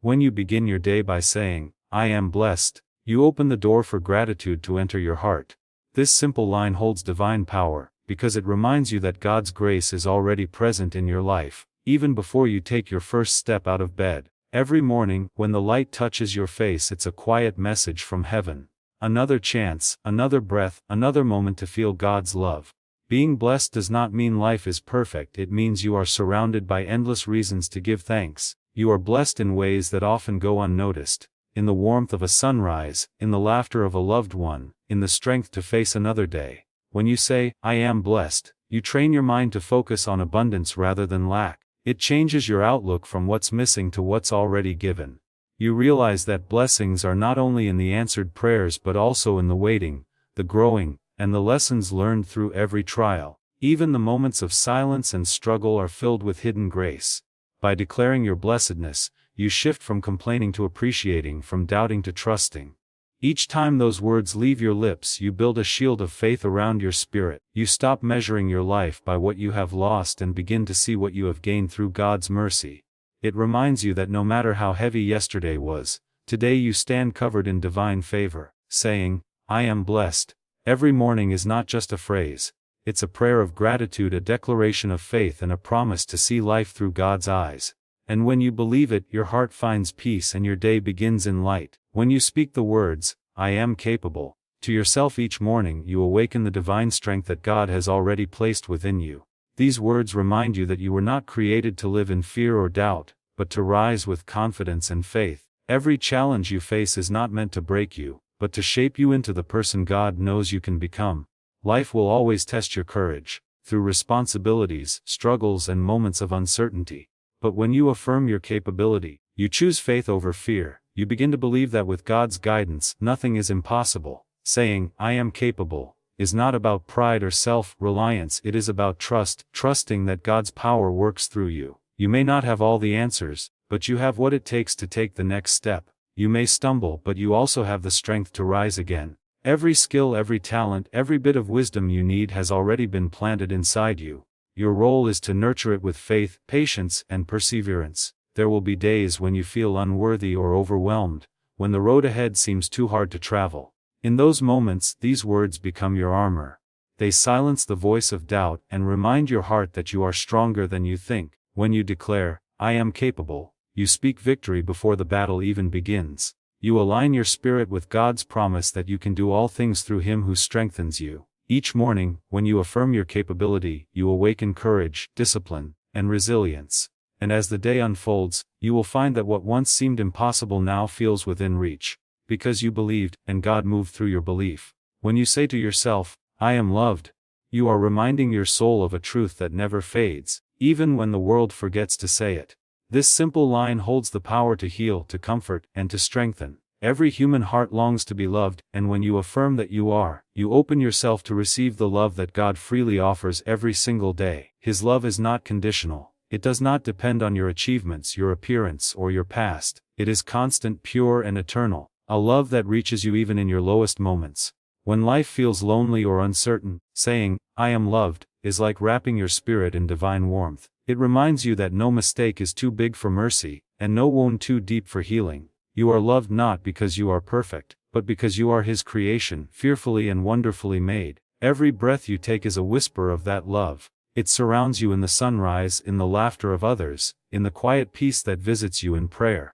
When you begin your day by saying, "I am blessed," you open the door for gratitude to enter your heart. This simple line holds divine power, because it reminds you that God's grace is already present in your life, even before you take your first step out of bed. Every morning, when the light touches your face, it's a quiet message from heaven. Another chance, another breath, another moment to feel God's love. Being blessed does not mean life is perfect, it means you are surrounded by endless reasons to give thanks. You are blessed in ways that often go unnoticed. In the warmth of a sunrise, in the laughter of a loved one, in the strength to face another day. When you say, "I am blessed," you train your mind to focus on abundance rather than lack. It changes your outlook from what's missing to what's already given. You realize that blessings are not only in the answered prayers but also in the waiting, the growing, and the lessons learned through every trial. Even the moments of silence and struggle are filled with hidden grace. By declaring your blessedness, you shift from complaining to appreciating, from doubting to trusting. Each time those words leave your lips, you build a shield of faith around your spirit. You stop measuring your life by what you have lost and begin to see what you have gained through God's mercy. It reminds you that no matter how heavy yesterday was, today you stand covered in divine favor. Saying, "I am blessed," every morning is not just a phrase. It's a prayer of gratitude, a declaration of faith, and a promise to see life through God's eyes. And when you believe it, your heart finds peace and your day begins in light. When you speak the words, "I am capable," to yourself each morning, you awaken the divine strength that God has already placed within you. These words remind you that you were not created to live in fear or doubt, but to rise with confidence and faith. Every challenge you face is not meant to break you, but to shape you into the person God knows you can become. Life will always test your courage, through responsibilities, struggles, and moments of uncertainty. But when you affirm your capability, you choose faith over fear, you begin to believe that with God's guidance, nothing is impossible. Saying, "I am capable," is not about pride or self-reliance, it is about trust, trusting that God's power works through you. You may not have all the answers, but you have what it takes to take the next step. You may stumble, but you also have the strength to rise again. Every skill, every talent, every bit of wisdom you need has already been planted inside you. Your role is to nurture it with faith, patience, and perseverance. There will be days when you feel unworthy or overwhelmed, when the road ahead seems too hard to travel. In those moments, these words become your armor. They silence the voice of doubt and remind your heart that you are stronger than you think. When you declare, "I am capable," you speak victory before the battle even begins. You align your spirit with God's promise that you can do all things through Him who strengthens you. Each morning, when you affirm your capability, you awaken courage, discipline, and resilience. And as the day unfolds, you will find that what once seemed impossible now feels within reach. Because you believed, and God moved through your belief. When you say to yourself, "I am loved," you are reminding your soul of a truth that never fades, even when the world forgets to say it. This simple line holds the power to heal, to comfort, and to strengthen. Every human heart longs to be loved, and when you affirm that you are, you open yourself to receive the love that God freely offers every single day. His love is not conditional. It does not depend on your achievements, your appearance, or your past. It is constant, pure, and eternal. A love that reaches you even in your lowest moments. When life feels lonely or uncertain, saying, "I am loved," is like wrapping your spirit in divine warmth. It reminds you that no mistake is too big for mercy, and no wound too deep for healing. You are loved not because you are perfect, but because you are His creation, fearfully and wonderfully made. Every breath you take is a whisper of that love. It surrounds you in the sunrise, in the laughter of others, in the quiet peace that visits you in prayer.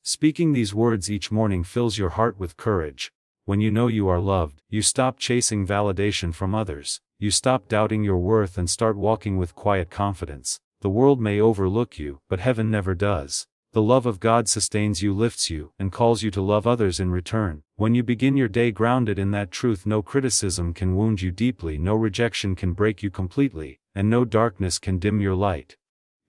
Speaking these words each morning fills your heart with courage. When you know you are loved, you stop chasing validation from others. You stop doubting your worth and start walking with quiet confidence. The world may overlook you, but heaven never does. The love of God sustains you, lifts you, and calls you to love others in return. When you begin your day grounded in that truth, no criticism can wound you deeply, no rejection can break you completely, and no darkness can dim your light.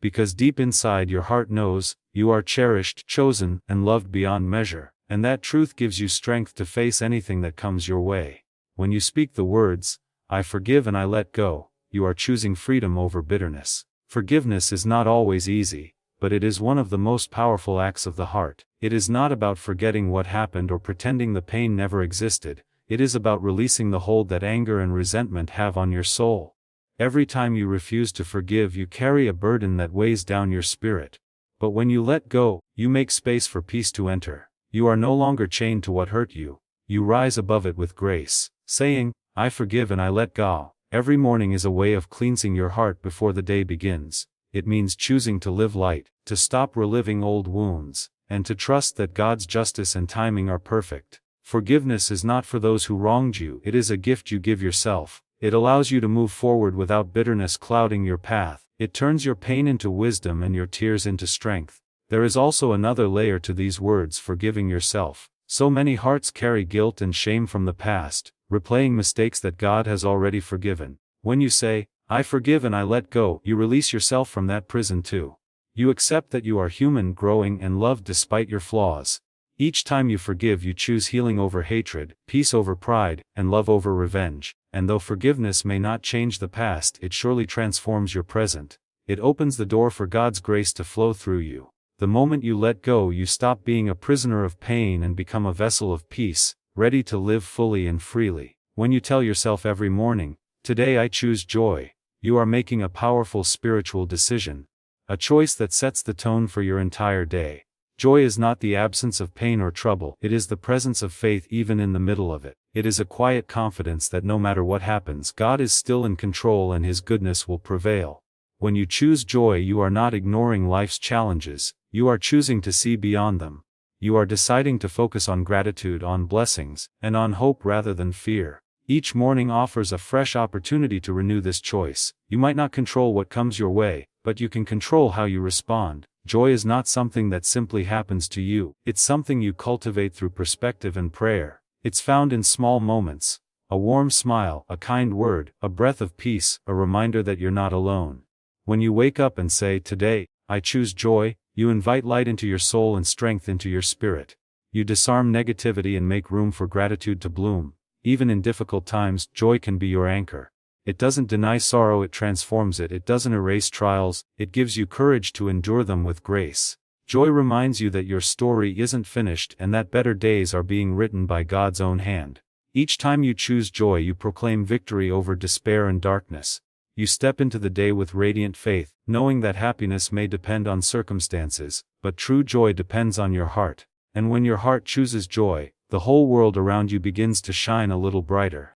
Because deep inside your heart knows, you are cherished, chosen, and loved beyond measure, and that truth gives you strength to face anything that comes your way. When you speak the words, "I forgive and I let go," you are choosing freedom over bitterness. Forgiveness is not always easy, but it is one of the most powerful acts of the heart. It is not about forgetting what happened or pretending the pain never existed. It is about releasing the hold that anger and resentment have on your soul. Every time you refuse to forgive, you carry a burden that weighs down your spirit. But when you let go, you make space for peace to enter. You are no longer chained to what hurt you. You rise above it with grace, saying, I forgive and I let go. Every morning is a way of cleansing your heart before the day begins. It means choosing to live light, to stop reliving old wounds, and to trust that God's justice and timing are perfect. Forgiveness is not for those who wronged you, it is a gift you give yourself. It allows you to move forward without bitterness clouding your path. It turns your pain into wisdom and your tears into strength. There is also another layer to these words: forgiving yourself. So many hearts carry guilt and shame from the past, replaying mistakes that God has already forgiven. When you say, I forgive and I let go, you release yourself from that prison too. You accept that you are human, growing and loved despite your flaws. Each time you forgive, you choose healing over hatred, peace over pride, and love over revenge. And though forgiveness may not change the past, it surely transforms your present. It opens the door for God's grace to flow through you. The moment you let go, you stop being a prisoner of pain and become a vessel of peace, ready to live fully and freely. When you tell yourself every morning, today I choose joy, you are making a powerful spiritual decision. A choice that sets the tone for your entire day. Joy is not the absence of pain or trouble, it is the presence of faith even in the middle of it. It is a quiet confidence that no matter what happens, God is still in control and His goodness will prevail. When you choose joy, you are not ignoring life's challenges, you are choosing to see beyond them. You are deciding to focus on gratitude, on blessings, and on hope rather than fear. Each morning offers a fresh opportunity to renew this choice. You might not control what comes your way, but you can control how you respond. Joy is not something that simply happens to you, it's something you cultivate through perspective and prayer. It's found in small moments: a warm smile, a kind word, a breath of peace, a reminder that you're not alone. When you wake up and say, today, I choose joy, you invite light into your soul and strength into your spirit. You disarm negativity and make room for gratitude to bloom. Even in difficult times, joy can be your anchor. It doesn't deny sorrow, it transforms it. It doesn't erase trials, it gives you courage to endure them with grace. Joy reminds you that your story isn't finished and that better days are being written by God's own hand. Each time you choose joy, you proclaim victory over despair and darkness. You step into the day with radiant faith, knowing that happiness may depend on circumstances, but true joy depends on your heart. And when your heart chooses joy, the whole world around you begins to shine a little brighter.